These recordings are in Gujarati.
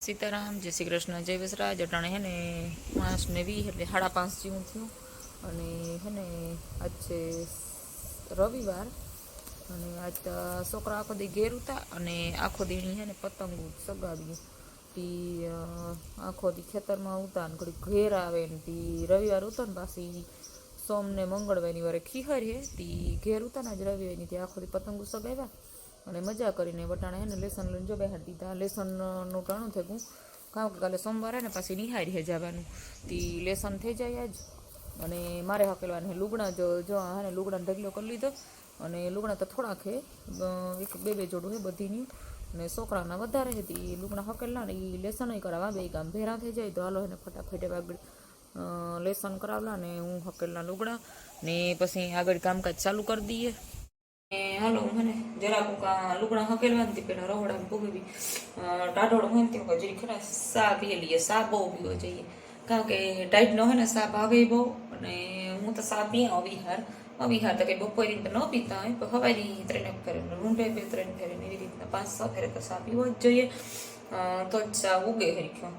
सीताराम जय श्री कृष्ण जय वसराज अटाणे है ने मास ने भी એટલે 5:30 જેવું થયું અને હે ને આજ છે રવિવાર અને આજ છોકરા આખો દી ઘેર હતા અને આખો દીની હે ને પતંગ સગાવ્યું તી આખો દી ખેતરમાં ઉતા ને ઘડી ઘેર આવે ને તી રવિવાર હતો ને પાછી સોમ ને મંગળવારની વારે ખીહર હે તી ઘેર ઉતા ને આજ રવિવારની તી આખો દી પતંગ સગાવ્યા અને મજા કરીને વટાણે હે ને લેસન લઈને જો બેહાડી દીધા લેસનનું ટાણું થયું કારણ કે કાલે સોમવારે ને પાછી નિહાળી હે જવાનું તી લેસન થઈ જાય આજ અને મારે હકેલવાને લુગડા જો હે ને લુગડાનો ઢગલો કરી લીધો અને લુગડા તો થોડાક હે એક બે જોડું હે બધીની અને છોકરાના વધારે હે તી લુગડા હકેલના ને એ લેસન કરાવવા બે કામ ભેરા થઈ જાય તો હાલો એને ફટાફટ આગળ લેસન કરાવલા ને હું હકેલના લુગડા ને પછી આગળ કામકાજ ચાલુ કરી દઈએ હાલો મને જરાક લુગડા હકેલવાની પેલા રવડા ભોગવી ટાઢોળ હોય ને હજી ખરા સા પીએ લઈએ સા બહુ પીવો જોઈએ કારણ કે ટાઈટ ન હોય ને સા ભાગે બહુ અને હું તો સા પીએ અવિહાર તો કંઈ બપોરી તો ન પીતા હોય પણ હવારી 3 ફેરે રૂંઢે 2-3 ફેરે એવી રીતના 5-6 ફેરે તો સા પીવો જ જોઈએ તો જ સા ઉગે હરખ્યો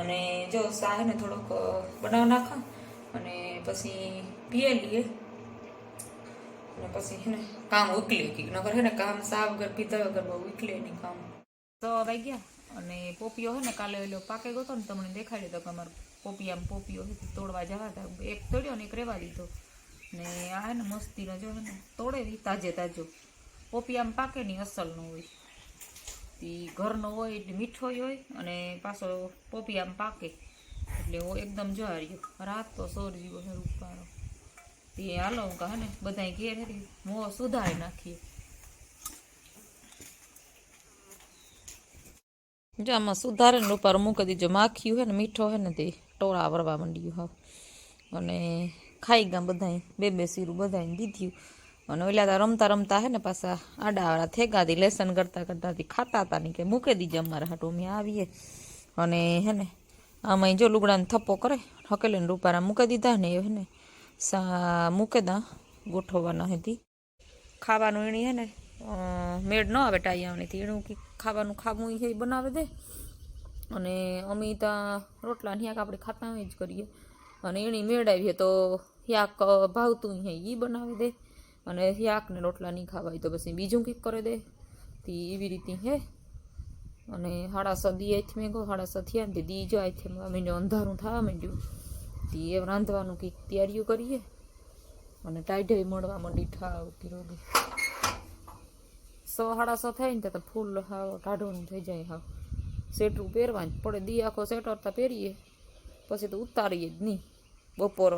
અને જો સા હે ને થોડોક બનાવી નાખા અને પછી પીએ લઈએ અને પછી હે ને કામ ઉકલે કે નગર હે ને કામ સા વગર પીધા વગર બહુ ઉકલે નહીં કામ તો વાઈ ગયા અને પોપિયો હે ને કાલે ઓલો પાકે ગયો તો ને તમને દેખાડી તો કે અમારે પોપિયો તોડવા જવા હતા એક તોડ્યો ને એક રેવા દીધો ને આ હે ને મસ્તીનો જો હે ને તોડે તાજો પોપિયામાં પાકે નહીં અસલનો હોય એ ઘરનો હોય એટલે મીઠો હોય અને પાછો પોપિયામાં પાકે એટલે એકદમ જવાર્યો રાત તો સોર જેવો છે રૂપારો તે હાલો હું કહે ને બધા ઘેર હરી મોં સુધારી નાખીએ જો આમાં સુધારે ને ઉપર મૂકી દીજો માખ્યું હે ને મીઠો હે ને તે ટોળા વરવા માંડ્યું હા અને ખાઈ ગયા બધા બે સીરું બધાને દીધ્યું અને ઓલા રમતા હે ને પાછા આડાવાળા થેગાથી લેસન કરતા ખાતા હતા ને કે મૂકી દીજે અમારા હાટું અમે આવીએ અને હે ને આમાં જો લુગડાને થપ્પો કરે હકેલે ને રૂપારા મૂકી દીધા ને હે ને સા મૂકે દા ગોઠવવાના હતી ખાવાનું એણી હે ને મેળ ન આવે ટાઈયાવણીથી એનું ખાવાનું ખાવું એ બનાવે દે અને અમે ત્યાં રોટલા હિયાક આપણે ખાતા હોય જ કરીએ અને એની મેળ આવીએ તો હિયાક ભાવતું હે એ બનાવી દે અને હિયાક ને રોટલા નહીં ખાવાય તો પછી બીજું કંઈક કરે દે તે એવી રીતે હે અને 6:30 દી આથી મેં ગો 6:30 થયા ને દી જો આથી અમે અંધારું થવા માંડ્યું એ રાંધવાનું કંઈક તૈયારીઓ કરીએ અને ટાઈઢે મળવા માંડી ઠાવ રોગી 6:30 થાય ને તો ફૂલ હાવ ટાઢોનું થઈ જાય હાવ સેટરું પહેરવા જ પડે દી આખો સેટરતા પહેરીએ પછી તો ઉતારીએ જ નહીં બપોર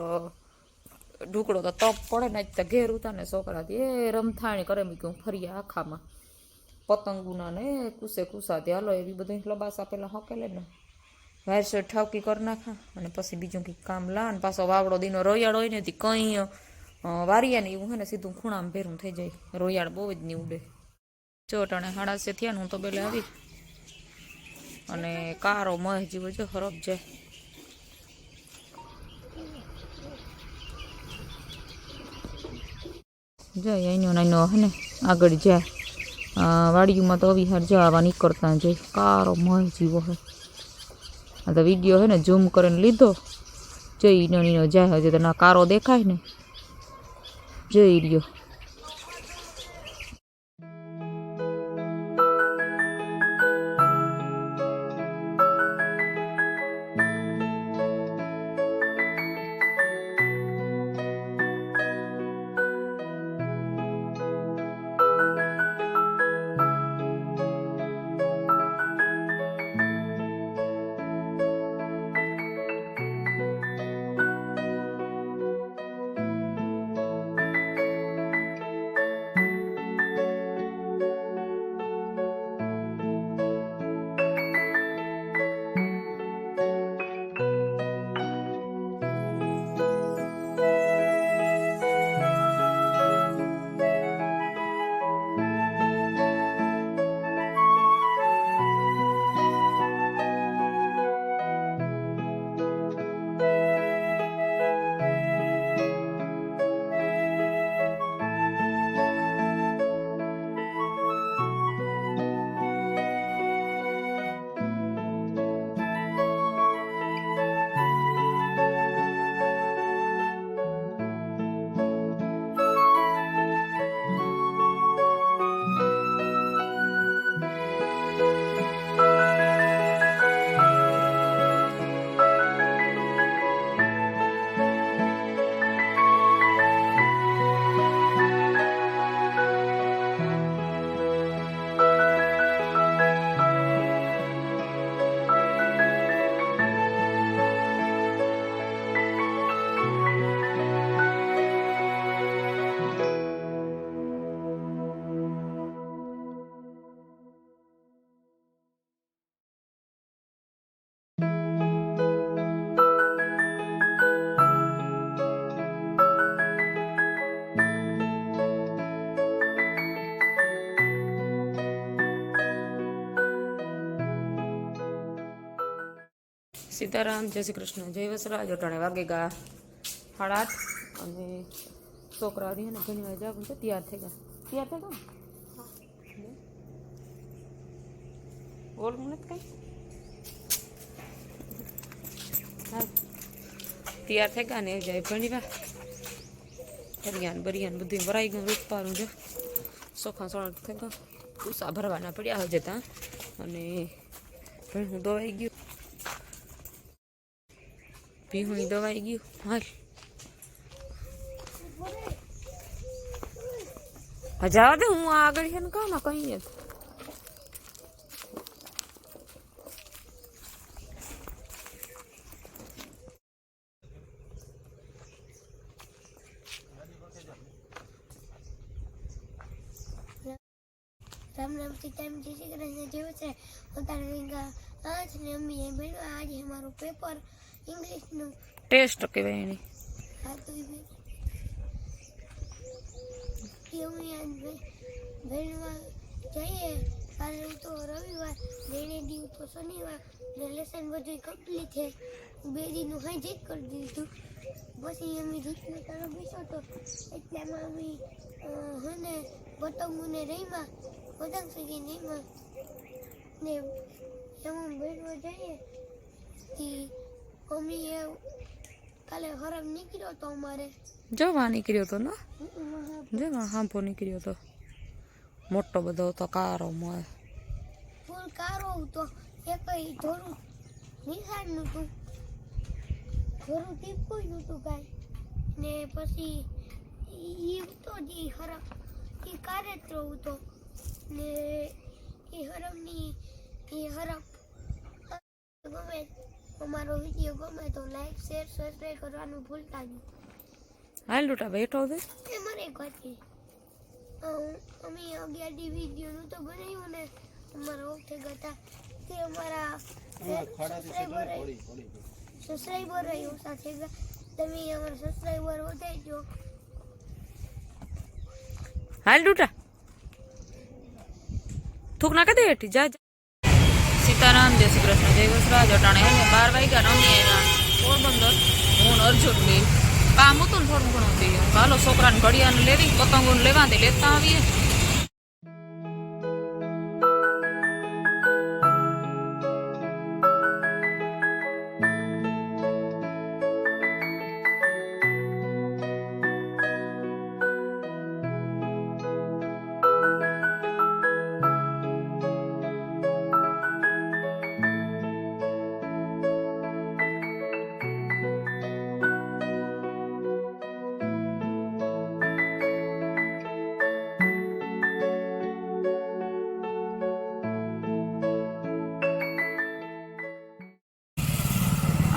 ઢુકડો તો તપ પડે ને જ તો ઘેર ઉતા ને છોકરાથી એ રમથાણી કરે મૂક્યું ફર્યા આખામાં પતંગુના ને કુસાથી હાલો એવી બધી લબાસા પેલા હકેલે ને વાયર શેડ ઠાવકી કરી નાખા અને પછી બીજું કંઈક કામ લા ને પાછો વાવડો દીનો રોયાળ હોય ને તે કંઈ વારીયા ને એવું હે ને સીધું ખૂણામાં ભેરું થઈ જાય રોયાળ બહુ જ નહીં ઉડે જો ટાણે 6:30 થયા ને હું તો બેલે આવી અને કારો મહ જેવો જો ખરાબ જાય જાય અહીંનો નાનો હે ને આગળ જાય વાડીમાં તો અવિહાર જવા નીકળતા જાય કારો મહ જેવો હે આ તો વિડીયો હે ને ઝૂમ કરીને લીધો જઈ નીનો જાય હજી તો ના કારો દેખાય ને જઈ રહ્યો સીતારામ, જય શ્રી કૃષ્ણ, જય વસરાજ. અટાણે વાગે ગા 8:30 અને છોકરા રહી ને ઘણી વાર જાગું છે. તૈયાર થઈ ગયા ઓલું નથી કઈ હાલ તૈયાર થઈ ગયા ને જાય ઘણી વાર હરિયાન બરિયાન બધું ભરાઈ ગયું. રૂપારું જો સોખા સોળા થઈ ગયા. ઉષા ભરવાના પડ્યા હજે ત્યાં અને ભીણું દવાઈ ગયું. ભીહું દવાઈ ગયું. હાલ હજાવા દે. હું આગળ છે ને કામ કઈ राम राम सीताराम जय श्री कृष्ण जय वसराज उतारेगा आज ने अम्मी ये बेनो आज हमारो पेपर इंग्लिश नो ટેસ્ટ કહેવાય એની. હા તો ये अम्मी आज बेनवा जाइए काले तो रविवार लेने दी तो शनिवार ने लेसन બધું કમ્પ્લીટ છે. બે દિન નું હાઈ કરી દીધું. પછી અમે રીતને તરફ બેસો તો એટલામાં અમે હને પતંગોને રહીમાં પતંગ સગી રહીમાં ને એમાં બેઠવા જઈએ થી અમે કાલે હરમ નીકળ્યો તો અમારે જવા નીકળ્યો તો ને જવા હાંભો નીકળ્યો તો મોટો બધો હતો કારો મોય ફૂલ કારો હતો. એકઈ થોડું નિશાળનું હતું થોડું ટીપું હતું કાંઈ ને પછી એ હતો જે હરમ એ કાર્યત્ર હતો ને એ હરમની એ હરમ ગમે અમારો વિડીયો ગમે તો લાઈક શેર સબસ્ક્રાઈબ કરવાનું ભૂલતા નહીં. હાલ લૂટા બેઠો છે. એ મને એક વાત કહી અમે 11 વિડીયોનું તો બનાવ્યું ને અમારા ઓફ થઈ ગયા હતા તે અમારા સબસ્ક્રાઈબર ઓછા થઈ ગયા. તમે અમારા સબસ્ક્રાઈબર વધારજો. હાલ લૂટા થૂક ના કદે હેઠી જા. સીતારામ, જય શ્રી કૃષ્ણ, જય વસરાજ. અટાણે હે ને 12 વાગ્યા રમી આવ્યા પોરબંદર. હું અર્જુન બે કામ હતું ને થોડું ઘણું થયું. હાલો છોકરાને ઘડિયાને લેવી પતંગોને લેવા તે લેતા આવીએ.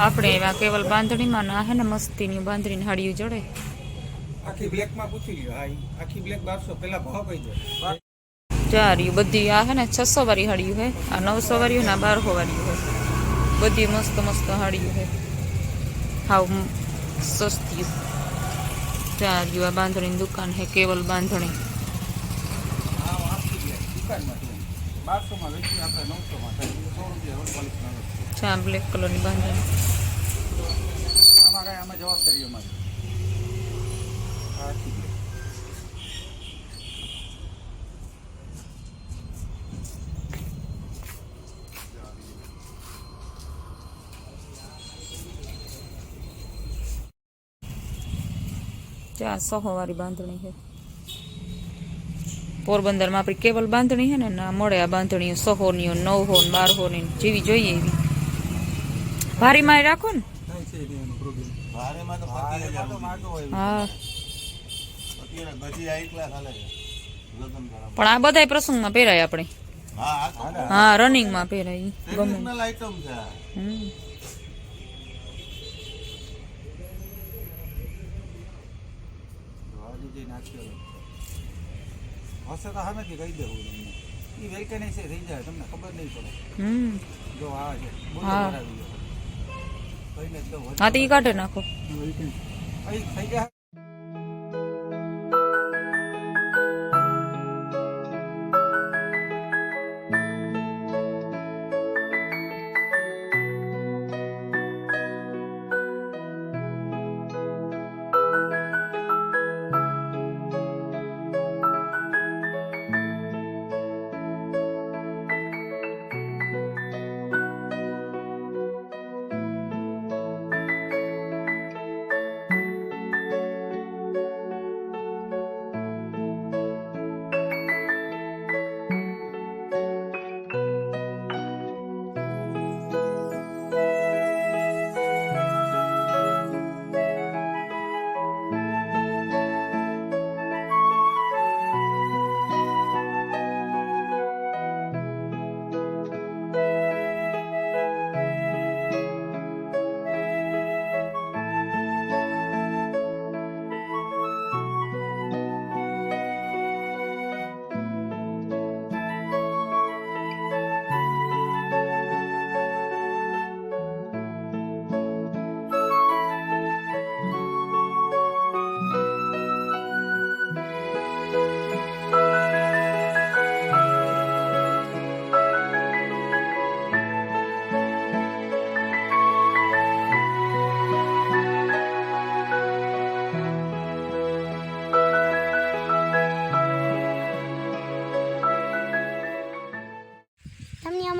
આપણે એવા કેવલ બાંધણીમાં ના હે ને મસ્તીની બાંધણીને હાડિયું જડે. આખી બ્લેક માં પૂછી લ્યો. હા આખી બ્લેક 1200 પેલા ભાવ કહી દો. ચાર્યું બધી આ હે ને 600 વાળી હાડિયું હે, આ 900 વાળી ને 1200 વાળી હે. બધી મસ્ત મસ્ત હાડિયું હે, હાવ સસ્તી. ચાર્યું આ બાંધણીની દુકાન હે કેવલ બાંધણી. હા આખી બ્લેક દુકાનમાં 1200 માં વેચી આપણે 900 માં થાય. 100 રૂપિયા હોલસેલ માં. ચા બ્લેક કલરની બાંધણી. આમાં કઈ આમાં જવાબદારી અમારી. આખી બ્લેક ચા 100 વાળી બાંધણી છે. પોરબંદરમાં આપણી કેવલ બાંધણી છે ને ના મળે આ બાંધણીઓ 100 ની 900 ને 1200 ની જેવી જોઈએ એવી. ભારીમાં રાખો ને. ભારેમાં તો 25000 હા અત્યારે બધી હાઈ ક્લાસ હાલે છે લગન ગાળા. પણ આ બધાય પ્રસંગમાં પહેરાય આપણે. હા હા રનિંગમાં પહેરાય ગમે. ટ્રેડિશનલ આઈટમ છે. વાડી જે નાખ્યો હશે તો સામેથી કહી દેવું તમને. એ વેલકની છે થઈ જાય તમને ખબર નહીં પડે. જો આ છે હા. બોલો કઈને તો હા તો ઈ કાઢે નાખો. થઈ ગયા.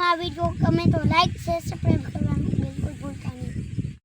આ વિડીયો ગમે તો લાઈક શેર સબસ્ક્રાઈબ કરવાનું